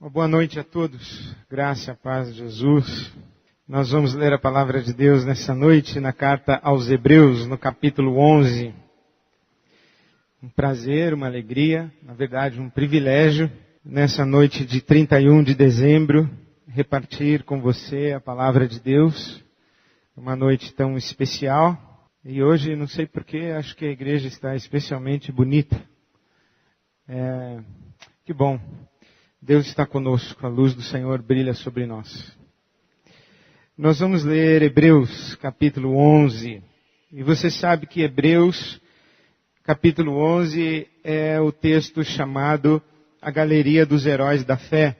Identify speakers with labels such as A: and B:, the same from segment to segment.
A: Uma boa noite a todos, graça, paz de Jesus. Nós vamos ler a palavra de Deus nessa noite na carta aos Hebreus, no capítulo 11. Um prazer, uma alegria, na verdade um privilégio, nessa noite de 31 de dezembro, repartir com você a palavra de Deus. Uma noite tão especial. E hoje, não sei porquê, acho que a igreja está especialmente bonita. Que bom. Deus está conosco, a luz do Senhor brilha sobre nós. Nós vamos ler Hebreus, capítulo 11. E você sabe que Hebreus, capítulo 11, é o texto chamado A Galeria dos Heróis da Fé,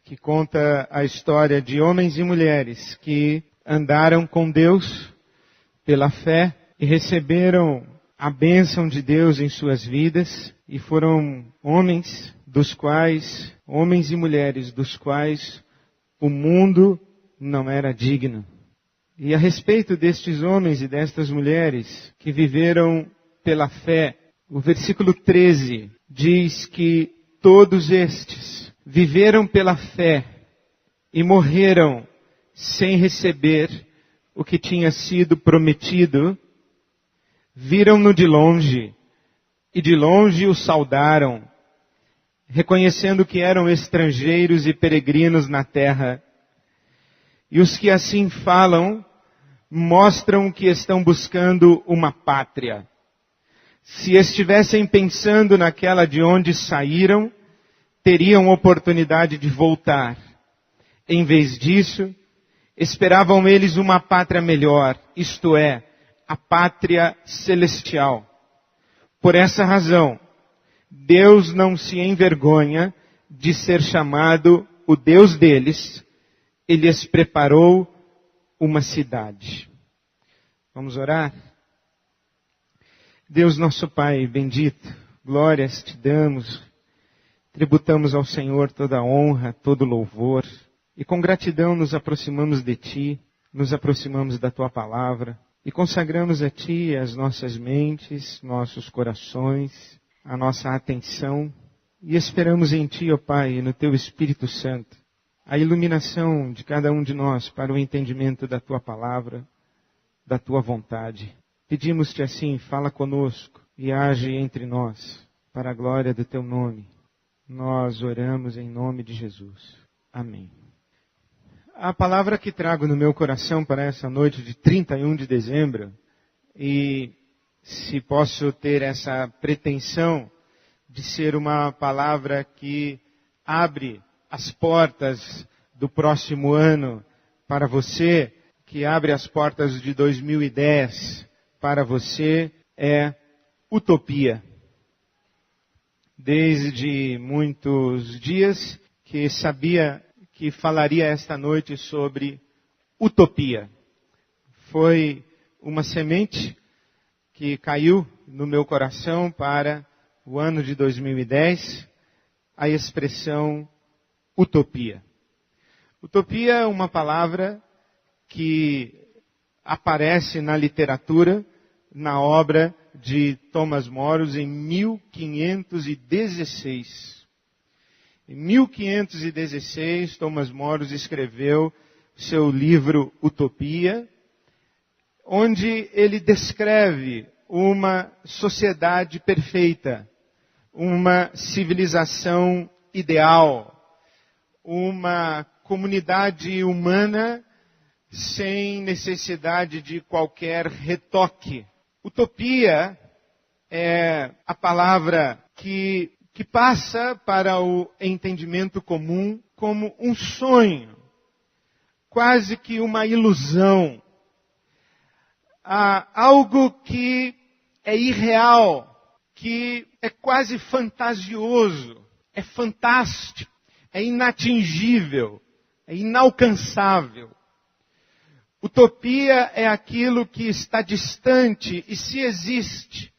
A: que conta a história de homens e mulheres que andaram com Deus pela fé e receberam a bênção de Deus em suas vidas, e foram homens e mulheres dos quais o mundo não era digno. E a respeito destes homens e destas mulheres que viveram pela fé, o versículo 13 diz que todos estes viveram pela fé e morreram sem receber o que tinha sido prometido, viram-no de longe e de longe o saudaram, reconhecendo que eram estrangeiros e peregrinos na terra. E os que assim falam mostram que estão buscando uma pátria. Se estivessem pensando naquela de onde saíram, teriam oportunidade de voltar. Em vez disso, esperavam eles uma pátria melhor, isto é, a pátria celestial. Por essa razão, Deus não se envergonha de ser chamado o Deus deles. Ele lhes preparou uma cidade. Vamos orar? Deus nosso Pai bendito, glórias te damos, tributamos ao Senhor toda a honra, todo louvor, e com gratidão nos aproximamos de Ti, nos aproximamos da Tua palavra, e consagramos a Ti as nossas mentes, nossos corações, a nossa atenção, e esperamos em Ti, ó Pai, e no Teu Espírito Santo, a iluminação de cada um de nós para o entendimento da Tua palavra, da Tua vontade. Pedimos-Te assim, fala conosco e age entre nós, para a glória do Teu nome. Nós oramos em nome de Jesus. Amém. A palavra que trago no meu coração para essa noite de 31 de dezembro, e se posso ter essa pretensão de ser uma palavra que abre as portas do próximo ano para você, que abre as portas de 2010 para você, é utopia. Desde muitos dias que sabia que falaria esta noite sobre utopia. Foi uma semente que caiu no meu coração para o ano de 2010, a expressão utopia. Utopia é uma palavra que aparece na literatura, na obra de Thomas More em 1516. Em 1516, Thomas More escreveu seu livro Utopia, onde ele descreve uma sociedade perfeita, uma civilização ideal, uma comunidade humana sem necessidade de qualquer retoque. Utopia é a palavra que passa para o entendimento comum como um sonho, quase que uma ilusão, algo que é irreal, que é quase fantasioso, é fantástico, é inatingível, é inalcançável. Utopia é aquilo que está distante e, se existe,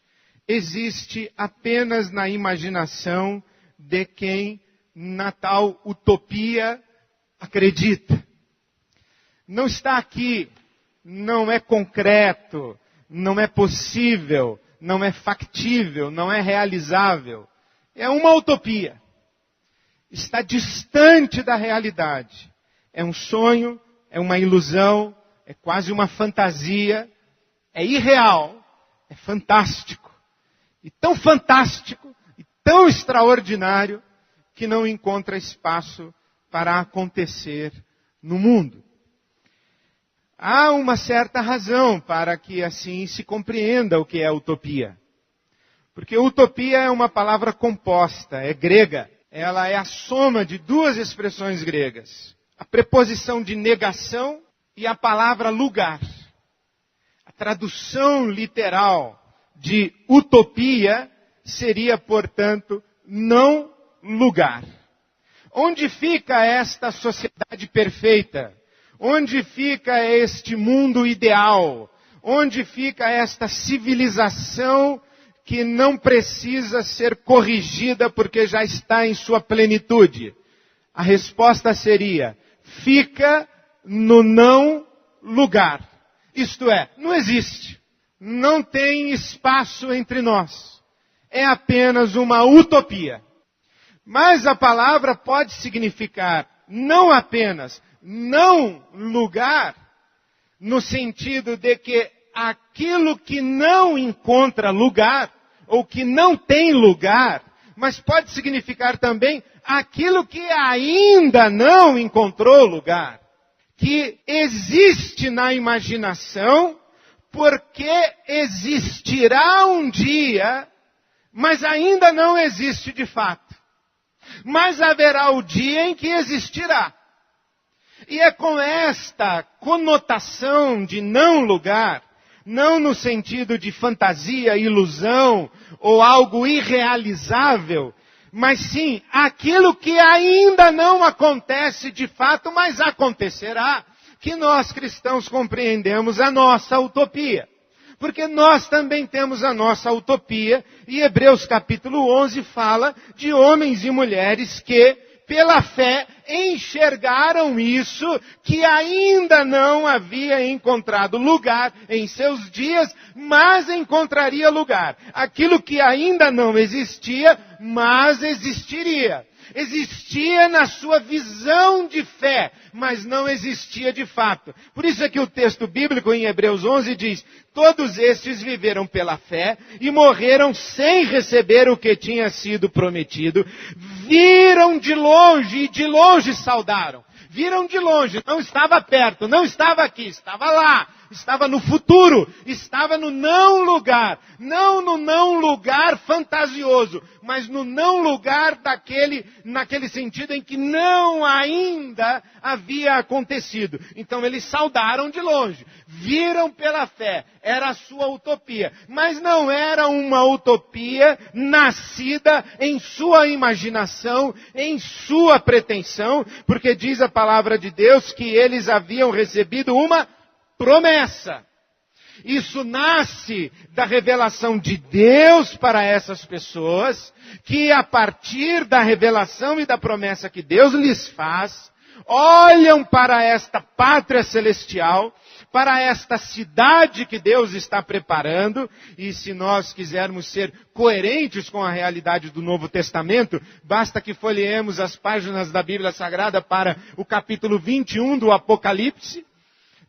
A: existe apenas na imaginação de quem na tal utopia acredita. Não está aqui, não é concreto, não é possível, não é factível, não é realizável. É uma utopia. está distante da realidade. É um sonho, é uma ilusão, é quase uma fantasia, é irreal, é fantástico. E tão extraordinário, que não encontra espaço para acontecer no mundo. Há uma certa razão para que assim se compreenda o que é utopia. Porque utopia é uma palavra composta, é grega. Ela é a soma de duas expressões gregas. A preposição de negação e a palavra lugar. A tradução literal de utopia seria, portanto, não lugar. Onde fica esta sociedade perfeita? Onde fica este mundo ideal? Onde fica esta civilização que não precisa ser corrigida porque já está em sua plenitude? A resposta seria, fica no não lugar. Isto é, não existe. Não tem espaço entre nós. É apenas uma utopia. Mas a palavra pode significar não apenas não lugar, no sentido de que aquilo que não encontra lugar, ou que não tem lugar, mas pode significar também aquilo que ainda não encontrou lugar, que existe na imaginação, porque existirá um dia, mas ainda não existe de fato. Mas haverá o dia em que existirá. E é com esta conotação de não lugar, não no sentido de fantasia, ilusão ou algo irrealizável, mas sim aquilo que ainda não acontece de fato, mas acontecerá, que nós cristãos compreendemos a nossa utopia. Porque nós também temos a nossa utopia, e Hebreus capítulo 11 fala de homens e mulheres que, pela fé, enxergaram isso que ainda não havia encontrado lugar em seus dias, mas encontraria lugar. Aquilo que ainda não existia, mas existiria. Existia na sua visão de fé, mas não existia de fato. Por isso é que o texto bíblico em Hebreus 11 diz, todos estes viveram pela fé e morreram sem receber o que tinha sido prometido. Viram de longe e de longe saudaram. Viram de longe, não estava perto, não estava aqui, estava lá. Estava no futuro, estava no não lugar. Não no não lugar fantasioso, mas no não lugar naquele sentido em que não ainda havia acontecido. Então eles saudaram de longe, viram pela fé, era a sua utopia. Mas não era uma utopia nascida em sua imaginação, em sua pretensão, porque diz a palavra de Deus que eles haviam recebido uma promessa. Isso nasce da revelação de Deus para essas pessoas, que a partir da revelação e da promessa que Deus lhes faz, olham para esta pátria celestial, para esta cidade que Deus está preparando, e se nós quisermos ser coerentes com a realidade do Novo Testamento, basta que folheemos as páginas da Bíblia Sagrada para o capítulo 21 do Apocalipse,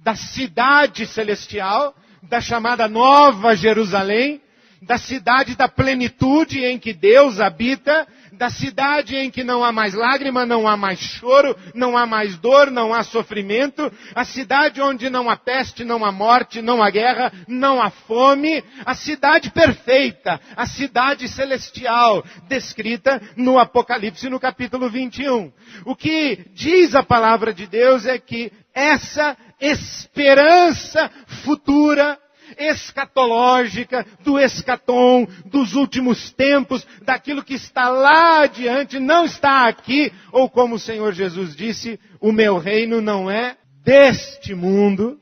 A: da cidade celestial, da chamada Nova Jerusalém, da cidade da plenitude em que Deus habita, da cidade em que não há mais lágrima, não há mais choro, não há mais dor, não há sofrimento, a cidade onde não há peste, não há morte, não há guerra, não há fome, a cidade perfeita, a cidade celestial, descrita no Apocalipse no capítulo 21. O que diz a palavra de Deus é que essa esperança futura, escatológica, do escatom, dos últimos tempos, daquilo que está lá adiante, não está aqui, ou como o Senhor Jesus disse, o meu reino não é deste mundo.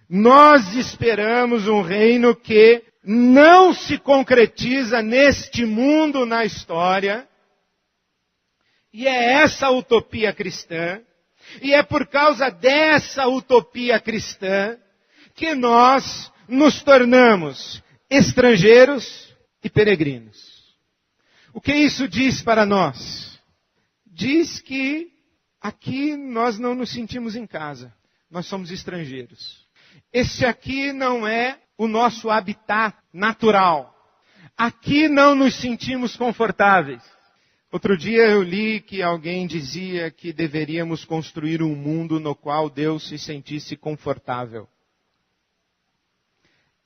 A: Nós esperamos um reino que não se concretiza neste mundo, na história, e é essa a utopia cristã, e é por causa dessa utopia cristã que nós nos tornamos estrangeiros e peregrinos. O que isso diz para nós? diz que aqui nós não nos sentimos em casa, nós somos estrangeiros. Esse aqui não é o nosso habitat natural. Aqui não nos sentimos confortáveis. Outro dia eu li que alguém dizia que deveríamos construir um mundo no qual Deus se sentisse confortável.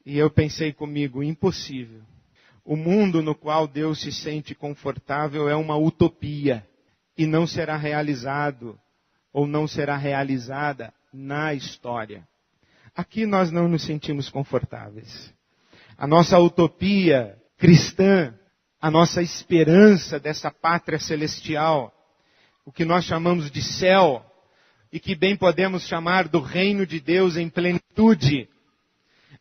A: E eu pensei comigo, impossível. O mundo no qual Deus se sente confortável é uma utopia e não será realizado ou não será realizada na história. Aqui nós não nos sentimos confortáveis. A nossa utopia cristã, a nossa esperança dessa pátria celestial, o que nós chamamos de céu, e que bem podemos chamar do reino de Deus em plenitude,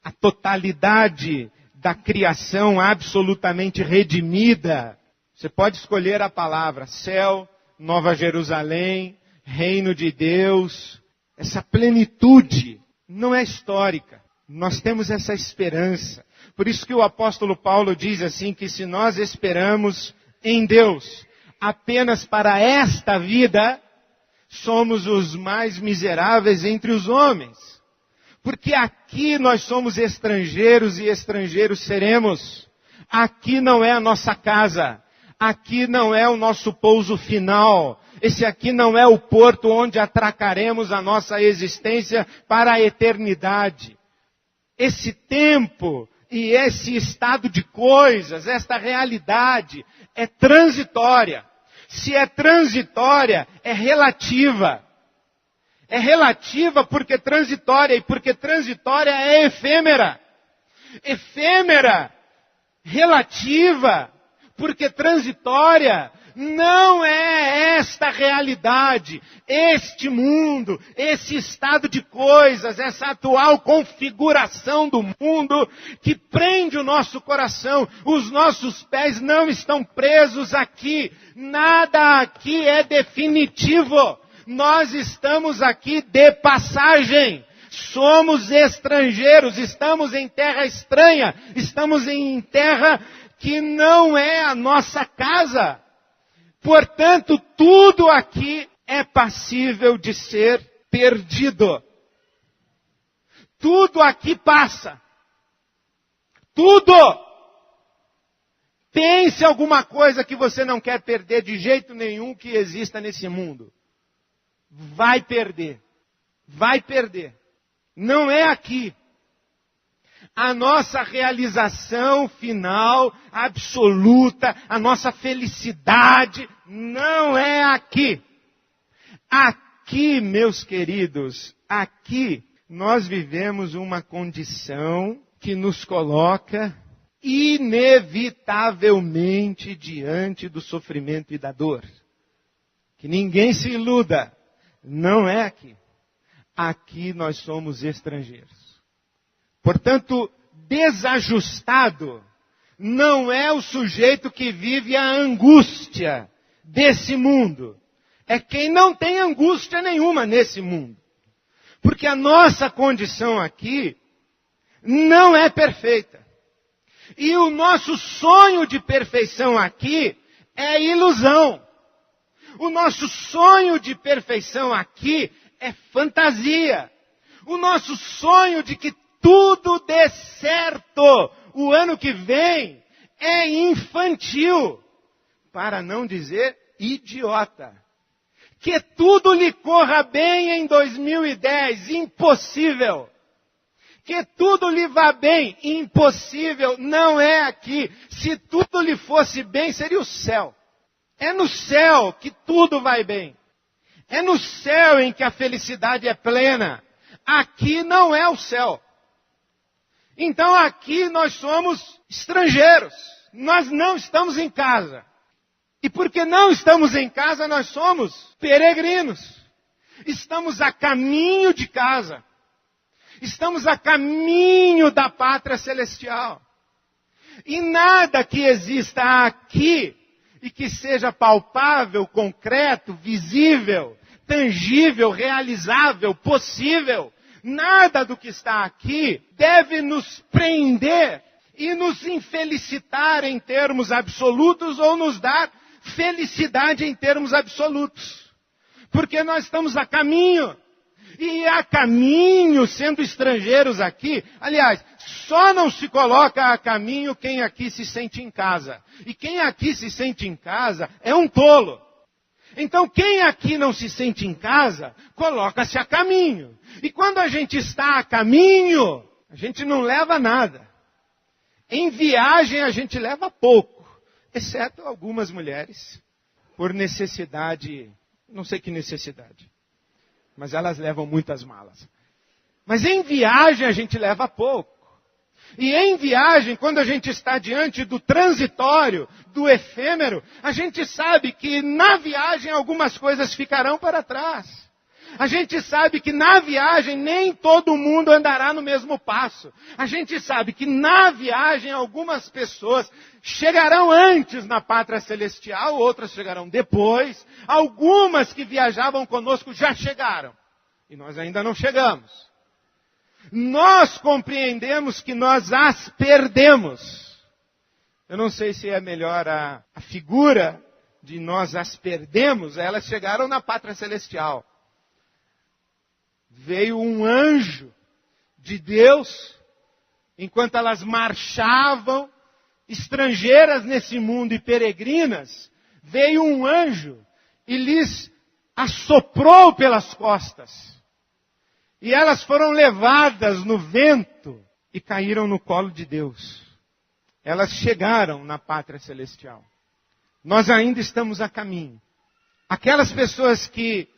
A: a totalidade da criação absolutamente redimida. Você pode escolher a palavra céu, Nova Jerusalém, reino de Deus. Essa plenitude não é histórica. Nós temos essa esperança. Por isso que o apóstolo Paulo diz assim, que se nós esperamos em Deus apenas para esta vida, somos os mais miseráveis entre os homens. Porque aqui nós somos estrangeiros e estrangeiros seremos. Aqui não é a nossa casa. Aqui não é o nosso pouso final. Esse aqui não é o porto onde atracaremos a nossa existência para a eternidade. Esse tempo e esse estado de coisas, esta realidade é transitória. Se é transitória, é relativa. É relativa porque transitória, e porque transitória é efêmera. Efêmera, relativa, porque transitória não é esta realidade, este mundo, esse estado de coisas, essa atual configuração do mundo que prende o nosso coração. Os nossos pés não estão presos aqui, nada aqui é definitivo. Nós estamos aqui de passagem. Somos estrangeiros, estamos em terra estranha, estamos em terra que não é a nossa casa. Portanto, tudo aqui é passível de ser perdido. Tudo aqui passa. Tudo! Pense alguma coisa que você não quer perder de jeito nenhum que exista nesse mundo. Vai perder. Vai perder. Não é aqui. A nossa realização final, absoluta, a nossa felicidade, não é aqui. Aqui, meus queridos, aqui nós vivemos uma condição que nos coloca inevitavelmente diante do sofrimento e da dor. Que ninguém se iluda. Não é aqui. Aqui nós somos estrangeiros. Portanto, desajustado não é o sujeito que vive a angústia desse mundo. É quem não tem angústia nenhuma nesse mundo. Porque a nossa condição aqui não é perfeita. E o nosso sonho de perfeição aqui é ilusão. O nosso sonho de perfeição aqui é fantasia. O nosso sonho de que tudo dê certo o ano que vem é infantil, para não dizer idiota. Que tudo lhe corra bem em 2010, impossível. Que tudo lhe vá bem, impossível, não é aqui. Se tudo lhe fosse bem, seria o céu. É no céu que tudo vai bem. É no céu em que a felicidade é plena. Aqui não é o céu. Então aqui nós somos estrangeiros. Nós não estamos em casa. E porque não estamos em casa, nós somos peregrinos. Estamos a caminho de casa. Estamos a caminho da pátria celestial. E nada que exista aqui e que seja palpável, concreto, visível, tangível, realizável, possível, nada do que está aqui deve nos prender e nos infelicitar em termos absolutos ou nos dar felicidade em termos absolutos. Porque nós estamos a caminho. E a caminho, sendo estrangeiros aqui, aliás, só não se coloca a caminho quem aqui se sente em casa. E quem aqui se sente em casa é um tolo. Então quem aqui não se sente em casa, coloca-se a caminho. E quando a gente está a caminho, a gente não leva nada. Em viagem a gente leva pouco, exceto algumas mulheres, por necessidade, não sei que necessidade. Mas elas levam muitas malas. Mas em viagem a gente leva pouco. E em viagem, quando a gente está diante do transitório, do efêmero, a gente sabe que na viagem algumas coisas ficarão para trás. A gente sabe que na viagem nem todo mundo andará no mesmo passo. A gente sabe que na viagem algumas pessoas chegarão antes na pátria celestial, outras chegarão depois. Algumas que viajavam conosco já chegaram. E nós ainda não chegamos. Nós compreendemos que nós as perdemos. Eu não sei se é melhor a figura de nós as perdemos. Elas chegaram na pátria celestial. Veio um anjo de Deus, enquanto elas marchavam, estrangeiras nesse mundo e peregrinas, veio um anjo e lhes assoprou pelas costas. E elas foram levadas no vento e caíram no colo de Deus. Elas chegaram na pátria celestial. Nós ainda estamos a caminho. Aquelas pessoas que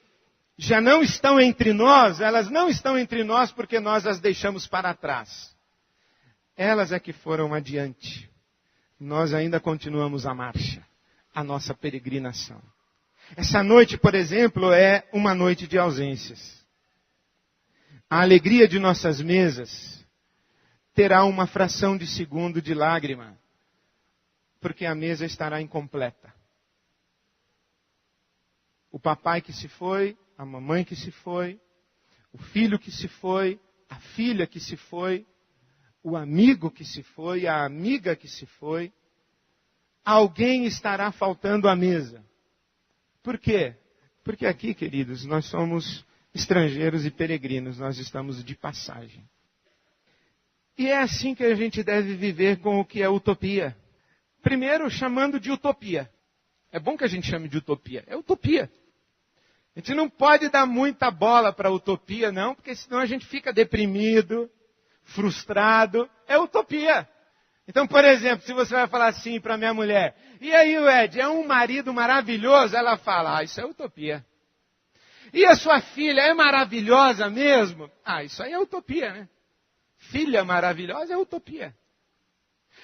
A: já não estão entre nós, elas não estão entre nós porque nós as deixamos para trás. Elas é que foram adiante. Nós ainda continuamos a marcha, a nossa peregrinação. Essa noite, por exemplo, é uma noite de ausências. A alegria de nossas mesas terá uma fração de segundo de lágrima, porque a mesa estará incompleta. O papai que se foi, a mamãe que se foi, o filho que se foi, a filha que se foi, o amigo que se foi, a amiga que se foi, alguém estará faltando à mesa. Por quê? Porque aqui, queridos, nós somos estrangeiros e peregrinos, nós estamos de passagem. E é assim que a gente deve viver com o que é utopia. Primeiro, chamando de utopia. É bom que a gente chame de utopia. É utopia. A gente não pode dar muita bola para a utopia, não, porque senão a gente fica deprimido, frustrado. É utopia. Então, por exemplo, se você vai falar assim para minha mulher, e aí, Ed, é um marido maravilhoso? Ela fala, isso é utopia. E a sua filha é maravilhosa mesmo? Isso aí é utopia, né? Filha maravilhosa é utopia.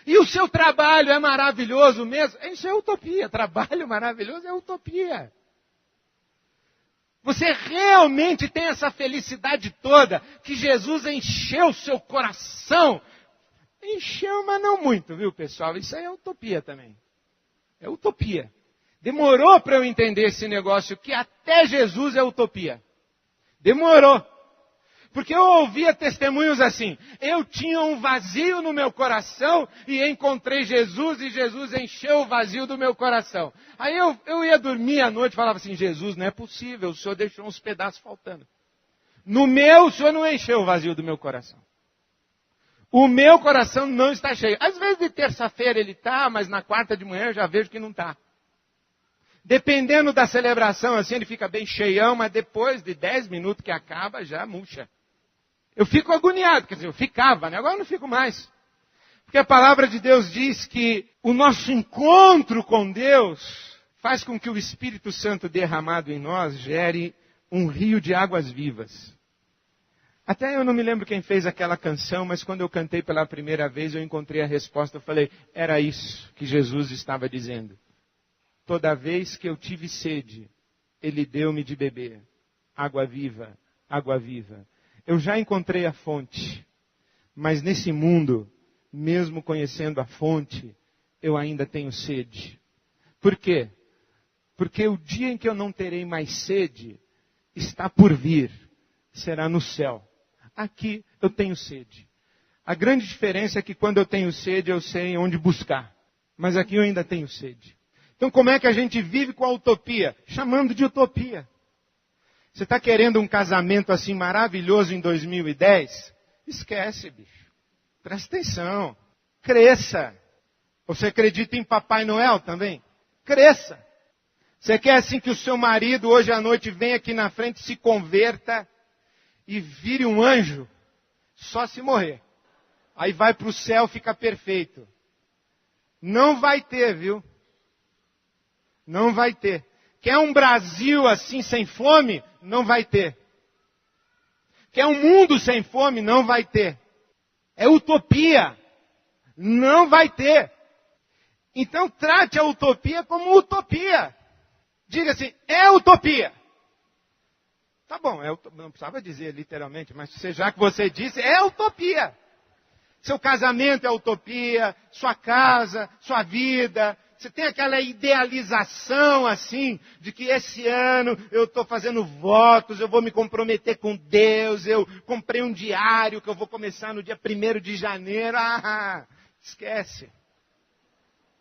A: E o seu trabalho é maravilhoso mesmo? Isso é utopia. Trabalho maravilhoso é utopia. Você realmente tem essa felicidade toda que Jesus encheu o seu coração? Encheu, mas não muito, viu, pessoal? Isso aí é utopia também. É utopia. Demorou para eu entender esse negócio que até Jesus é utopia. Demorou. Porque eu ouvia testemunhos assim, eu tinha um vazio no meu coração e encontrei Jesus e Jesus encheu o vazio do meu coração. Aí eu ia dormir à noite e falava assim, Jesus, não é possível, o Senhor deixou uns pedaços faltando. No meu, o Senhor não encheu o vazio do meu coração. O meu coração não está cheio. Às vezes de terça-feira ele está, mas na quarta de manhã eu já vejo que não está. Dependendo da celebração, assim, ele fica bem cheião, mas depois de 10 minutos que acaba, já murcha. Eu fico agoniado, quer dizer, eu ficava, né? Agora eu não fico mais. Porque a palavra de Deus diz que o nosso encontro com Deus faz com que o Espírito Santo derramado em nós gere um rio de águas vivas. Até eu não me lembro quem fez aquela canção, mas quando eu cantei pela primeira vez, eu encontrei a resposta, eu falei, era isso que Jesus estava dizendo. Toda vez que eu tive sede, Ele deu-me de beber. Água viva, água viva. Eu já encontrei a fonte, mas nesse mundo, mesmo conhecendo a fonte, eu ainda tenho sede. Por quê? Porque o dia em que eu não terei mais sede, está por vir, será no céu. Aqui eu tenho sede. A grande diferença é que quando eu tenho sede, eu sei onde buscar. Mas aqui eu ainda tenho sede. Então como é que a gente vive com a utopia? Chamando de utopia. Você está querendo um casamento assim maravilhoso em 2010? Esquece, bicho. Presta atenção. Cresça. Você acredita em Papai Noel também? Cresça. Você quer assim que o seu marido hoje à noite venha aqui na frente, se converta e vire um anjo? Só se morrer. Aí vai para o céu, fica perfeito. Não vai ter, viu? Não vai ter. Quer um Brasil assim sem fome? Não vai ter. Quer um mundo sem fome? Não vai ter. É utopia. Não vai ter. Então trate a utopia como utopia. Diga assim, é utopia. Tá bom, não precisava dizer literalmente, mas já que você disse, é utopia. Seu casamento é utopia, sua casa, sua vida. Você tem aquela idealização assim, de que esse ano eu estou fazendo votos, eu vou me comprometer com Deus, eu comprei um diário que eu vou começar no dia 1º de janeiro. Esquece.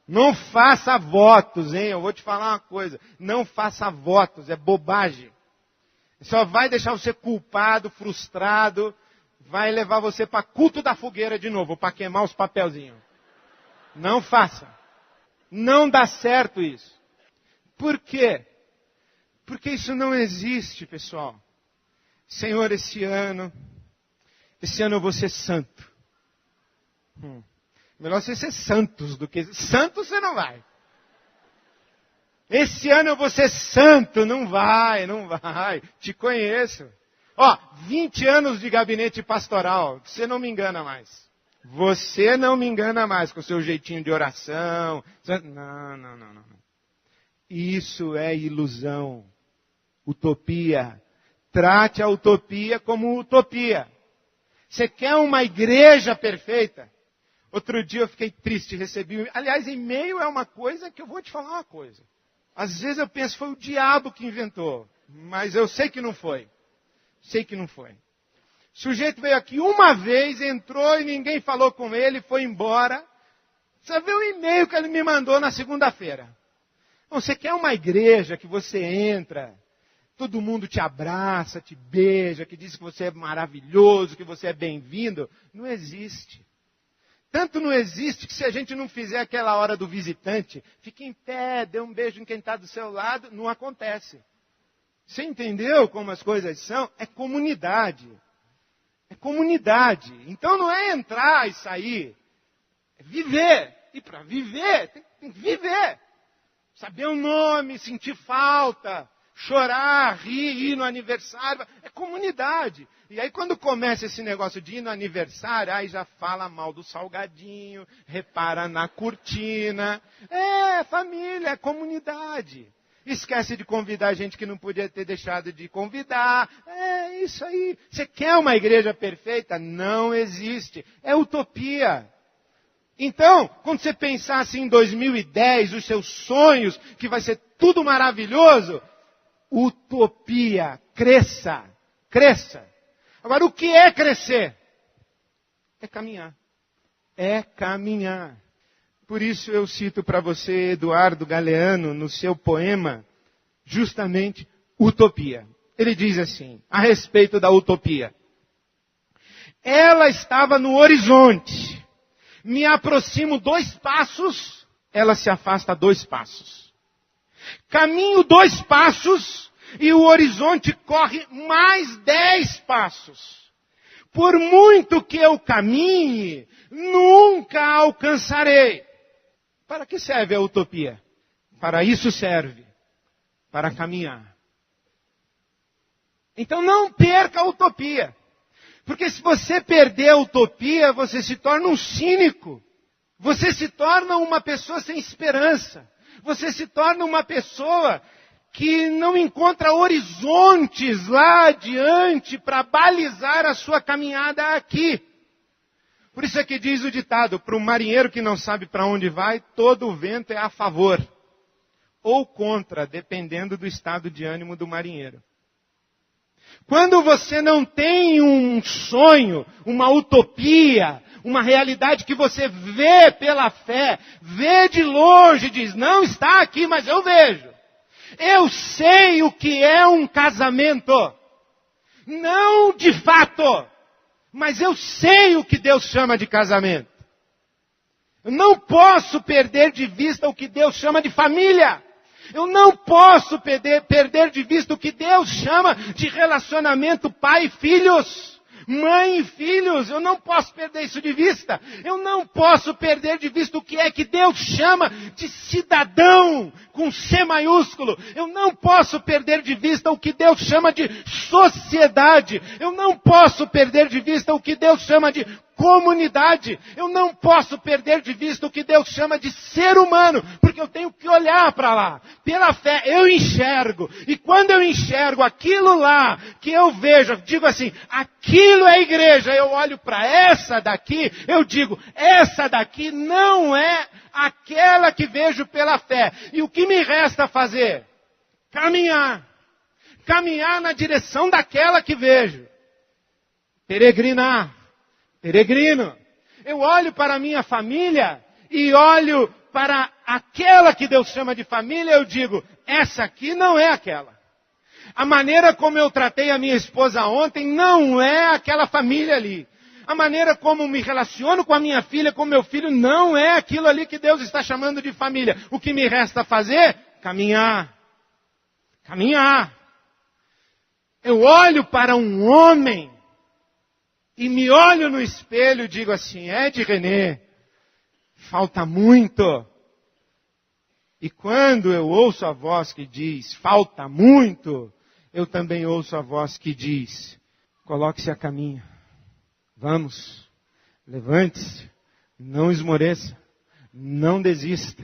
A: Não faça votos, hein? Eu vou te falar uma coisa. Não faça votos, é bobagem. Só vai deixar você culpado, frustrado, vai levar você para culto da fogueira de novo, para queimar os papelzinhos. Não faça. Não dá certo isso. Por quê? Porque isso não existe, pessoal. Senhor, esse ano eu vou ser santo. Melhor você ser santos do que... Santo você não vai. Esse ano eu vou ser santo. Não vai. Te conheço. 20 anos de gabinete pastoral. Você não me engana mais. Você não me engana mais com o seu jeitinho de oração. Não. Isso é ilusão. Utopia. Trate a utopia como utopia. Você quer uma igreja perfeita? Outro dia eu fiquei triste, recebi... Aliás, e-mail é uma coisa que eu vou te falar uma coisa. Às vezes eu penso, foi o diabo que inventou. Mas eu sei que não foi. O sujeito veio aqui uma vez, entrou e ninguém falou com ele, foi embora. Você vê o e-mail que ele me mandou na segunda-feira. Você quer uma igreja que você entra, todo mundo te abraça, te beija, que diz que você é maravilhoso, que você é bem-vindo? Não existe. Tanto não existe que se a gente não fizer aquela hora do visitante, fique em pé, dê um beijo em quem está do seu lado, não acontece. Você entendeu como as coisas são? É comunidade. É comunidade. Então não é entrar e sair. É viver. E para viver, tem que viver. Saber o nome, sentir falta, chorar, rir, ir no aniversário. É comunidade. E aí quando começa esse negócio de ir no aniversário, aí já fala mal do salgadinho, repara na cortina. É família, é comunidade. Esquece de convidar gente que não podia ter deixado de convidar. É isso aí. Você quer uma igreja perfeita? Não existe. É utopia. Então, quando você pensar assim em 2010, os seus sonhos, que vai ser tudo maravilhoso, utopia. Cresça. Cresça. Agora, o que é crescer? É caminhar. É caminhar. Por isso eu cito para você Eduardo Galeano, no seu poema, justamente, Utopia. Ele diz assim, a respeito da utopia. Ela estava no horizonte. Me aproximo 2 passos, ela se afasta 2 passos. Caminho 2 passos e o horizonte corre mais 10 passos. Por muito que eu caminhe, nunca alcançarei. Para que serve a utopia? Para isso serve. Para caminhar. Então não perca a utopia. Porque se você perder a utopia, você se torna um cínico. Você se torna uma pessoa sem esperança. Você se torna uma pessoa que não encontra horizontes lá adiante para balizar a sua caminhada aqui. Por isso é que diz o ditado, para o marinheiro que não sabe para onde vai, todo o vento é a favor. Ou contra, dependendo do estado de ânimo do marinheiro. Quando você não tem um sonho, uma utopia, uma realidade que você vê pela fé, vê de longe, diz, não está aqui, mas eu vejo. Eu sei o que é um casamento. Não de fato, mas eu sei o que Deus chama de casamento. Eu não posso perder de vista o que Deus chama de família. Eu não posso perder de vista o que Deus chama de relacionamento pai e filhos, mãe e filhos. Eu não posso perder isso de vista. Eu não posso perder de vista o que é que Deus chama de cidadão, com C maiúsculo. Eu não posso perder de vista o que Deus chama de sociedade. Eu não posso perder de vista o que Deus chama de comunidade. Eu não posso perder de vista o que Deus chama de ser humano, porque eu tenho que olhar para lá. Pela fé eu enxergo, e quando eu enxergo aquilo lá que eu vejo, eu digo assim, aquilo é igreja, eu olho para essa daqui, eu digo, essa daqui não é aquela que vejo pela fé. E o que me resta fazer? Caminhar na direção daquela que vejo. Peregrinar. Peregrino. Eu olho para a minha família e olho para aquela que Deus chama de família, eu digo, essa aqui não é aquela. A maneira como eu tratei a minha esposa ontem não é aquela família ali. A maneira como me relaciono com a minha filha, com meu filho, não é aquilo ali que Deus está chamando de família. O que me resta fazer? Caminhar. Caminhar. Eu olho para um homem e me olho no espelho e digo assim, Ed René, falta muito. E quando eu ouço a voz que diz, falta muito, eu também ouço a voz que diz, coloque-se a caminho. Vamos, levante-se, não esmoreça, não desista.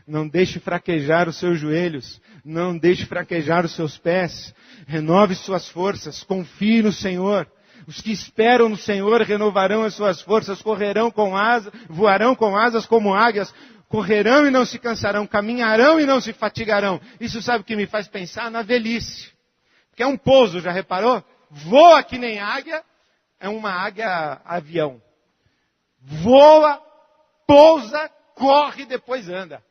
A: Não deixe fraquejar os seus joelhos, não deixe fraquejar os seus pés. Renove suas forças, confie no Senhor. Os que esperam no Senhor renovarão as suas forças, correrão com asas, voarão com asas como águias, correrão e não se cansarão, caminharão e não se fatigarão. Isso sabe o que me faz pensar? Na velhice. Porque é um pouso, já reparou? Voa que nem águia, é uma águia avião. Voa, pousa, corre e depois anda.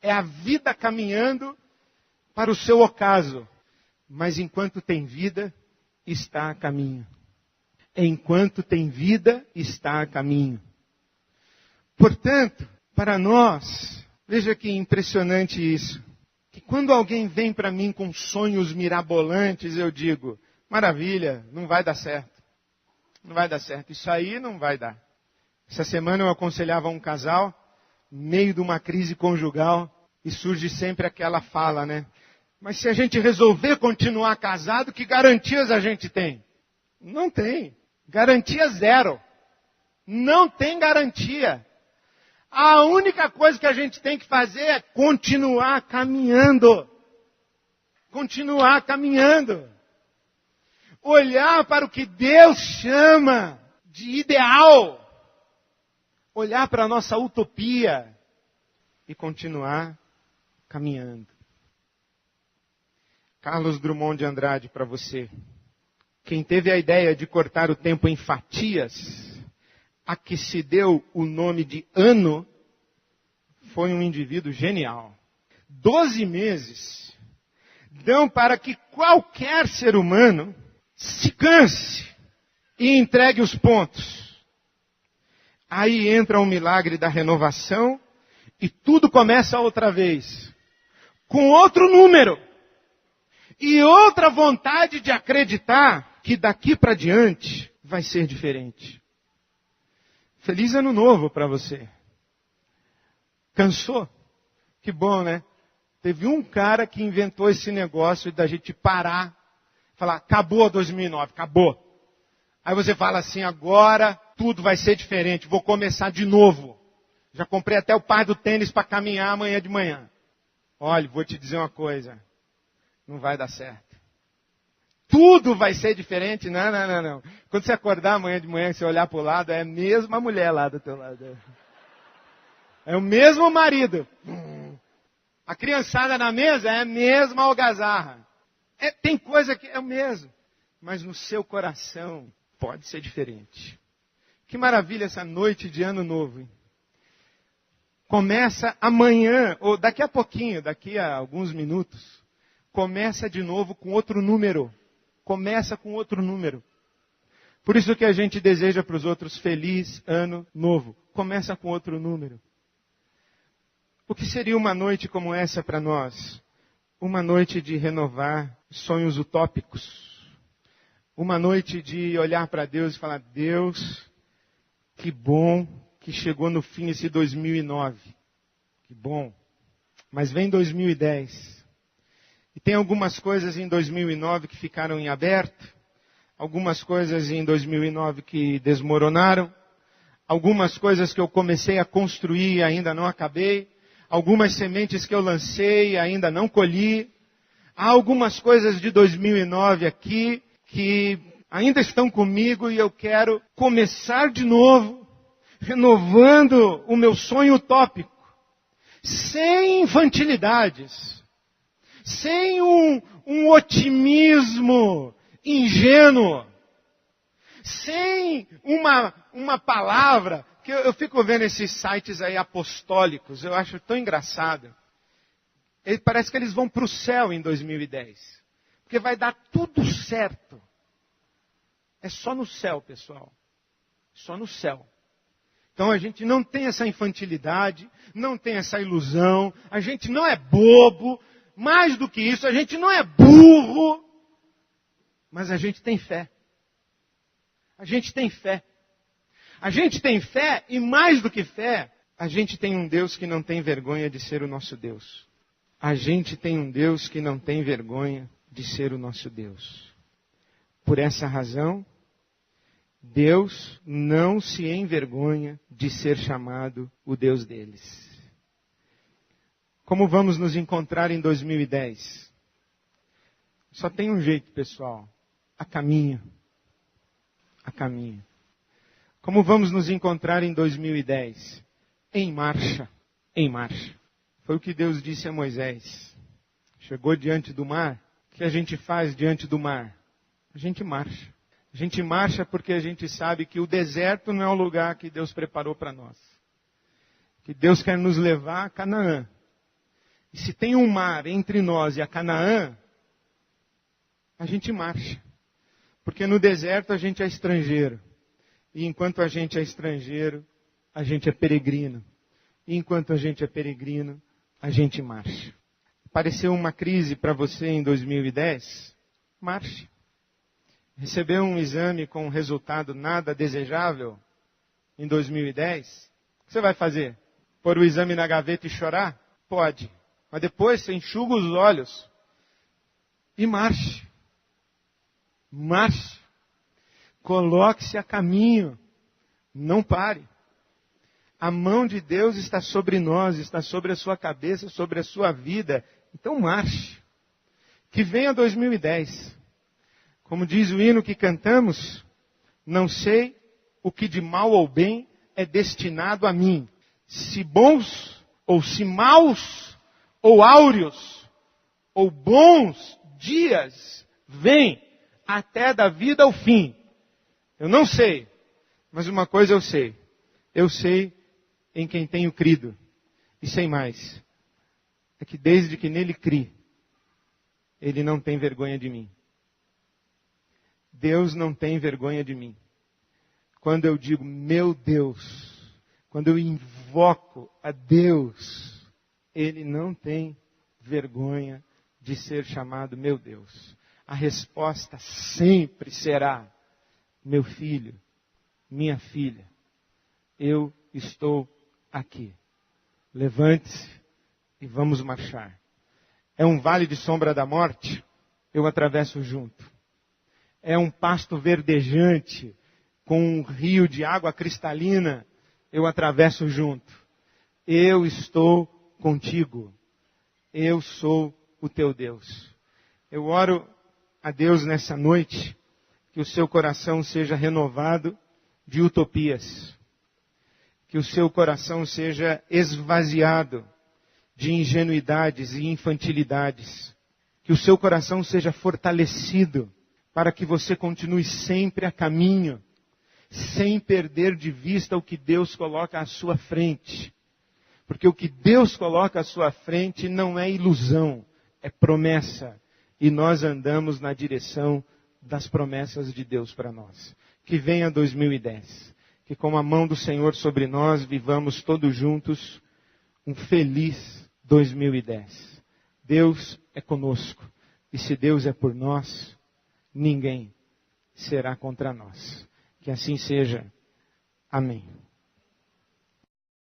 A: É a vida caminhando para o seu ocaso. Mas enquanto tem vida, está a caminho. Enquanto tem vida, está a caminho. Portanto, para nós, veja que impressionante isso. Que quando alguém vem para mim com sonhos mirabolantes, eu digo, maravilha, não vai dar certo. Não vai dar certo. Isso aí não vai dar. Essa semana eu aconselhava um casal, no meio de uma crise conjugal, e surge sempre aquela fala, né? Mas se a gente resolver continuar casado, que garantias a gente tem? Não tem. Garantia zero. Não tem garantia. A única coisa que a gente tem que fazer é continuar caminhando. Continuar caminhando. Olhar para o que Deus chama de ideal. Olhar para a nossa utopia. E continuar caminhando. Carlos Drummond de Andrade para você. Quem teve a ideia de cortar o tempo em fatias, a que se deu o nome de ano, foi um indivíduo genial. 12 meses dão para que qualquer ser humano se canse e entregue os pontos. Aí entra o milagre da renovação e tudo começa outra vez, com outro número e outra vontade de acreditar que daqui para diante vai ser diferente. Feliz ano novo para você. Cansou? Que bom, né? Teve um cara que inventou esse negócio da gente parar, falar, acabou 2009, acabou. Aí você fala assim, agora tudo vai ser diferente, vou começar de novo. Já comprei até o par do tênis para caminhar amanhã de manhã. Olha, vou te dizer uma coisa, não vai dar certo. Tudo vai ser diferente? Não. Quando você acordar amanhã de manhã, você olhar para o lado, é a mesma mulher lá do teu lado. É o mesmo marido. A criançada na mesa é a mesma algazarra. Tem coisa que é o mesmo. mas no seu coração pode ser diferente. Que maravilha essa noite de ano novo, hein? Começa amanhã, ou daqui a pouquinho, daqui a alguns minutos, começa de novo com outro número. Começa com outro número. Por isso que a gente deseja para os outros feliz ano novo. Começa com outro número. O que seria uma noite como essa para nós? Uma noite de renovar sonhos utópicos. Uma noite de olhar para Deus e falar, Deus, que bom que chegou no fim esse 2009. Que bom. Mas vem 2010. E tem algumas coisas em 2009 que ficaram em aberto. Algumas coisas em 2009 que desmoronaram. Algumas coisas que eu comecei a construir e ainda não acabei. Algumas sementes que eu lancei e ainda não colhi. Há algumas coisas de 2009 aqui que ainda estão comigo e eu quero começar de novo, renovando o meu sonho utópico. Sem infantilidades. Sem um otimismo ingênuo. Sem uma palavra. Que eu fico vendo esses sites aí apostólicos, eu acho tão engraçado. Parece que eles vão para o céu em 2010. Porque vai dar tudo certo. É só no céu, pessoal. Só no céu. Então a gente não tem essa infantilidade, não tem essa ilusão, a gente não é bobo, mais do que isso, a gente não é burro, mas a gente tem fé. A gente tem fé. A gente tem fé e mais do que fé, a gente tem um Deus que não tem vergonha de ser o nosso Deus. A gente tem um Deus que não tem vergonha de ser o nosso Deus. Por essa razão, Deus não se envergonha de ser chamado o Deus deles. Como vamos nos encontrar em 2010? Só tem um jeito, pessoal. A caminho. A caminho. Como vamos nos encontrar em 2010? Em marcha. Em marcha. Foi o que Deus disse a Moisés. Chegou diante do mar. O que a gente faz diante do mar? A gente marcha. A gente marcha porque a gente sabe que o deserto não é o lugar que Deus preparou para nós. Que Deus quer nos levar a Canaã. E se tem um mar entre nós e a Canaã, a gente marcha. Porque no deserto a gente é estrangeiro. E enquanto a gente é estrangeiro, a gente é peregrino. E enquanto a gente é peregrino, a gente marcha. Apareceu uma crise para você em 2010? Marche. Recebeu um exame com um resultado nada desejável em 2010? O que você vai fazer? Pôr o exame na gaveta e chorar? Pode. Mas depois você enxuga os olhos e marche. Marche. Coloque-se a caminho. Não pare. A mão de Deus está sobre nós, está sobre a sua cabeça, sobre a sua vida. Então marche. Que venha 2010. Como diz o hino que cantamos, não sei o que de mal ou bem é destinado a mim. Se bons ou se maus ou áureos ou bons dias vêm até da vida ao fim. Eu não sei, mas uma coisa eu sei. Eu sei em quem tenho crido. E sei mais. É que desde que nele crie, ele não tem vergonha de mim. Deus não tem vergonha de mim. Quando eu digo, meu Deus, quando eu invoco a Deus, ele não tem vergonha de ser chamado meu Deus. A resposta sempre será, meu filho, minha filha, eu estou aqui. Levante-se e vamos marchar. É um vale de sombra da morte? Eu atravesso junto. É um pasto verdejante com um rio de água cristalina? Eu atravesso junto. Eu estou contigo. Eu sou o teu Deus. Eu oro a Deus nessa noite que o seu coração seja renovado de utopias. Que o seu coração seja esvaziado de ingenuidades e infantilidades. Que o seu coração seja fortalecido para que você continue sempre a caminho, sem perder de vista o que Deus coloca à sua frente. Porque o que Deus coloca à sua frente não é ilusão, é promessa. E nós andamos na direção das promessas de Deus para nós. Que venha 2010. Que com a mão do Senhor sobre nós vivamos todos juntos um feliz 2010. Deus é conosco. E se Deus é por nós, ninguém será contra nós. Que assim seja. Amém.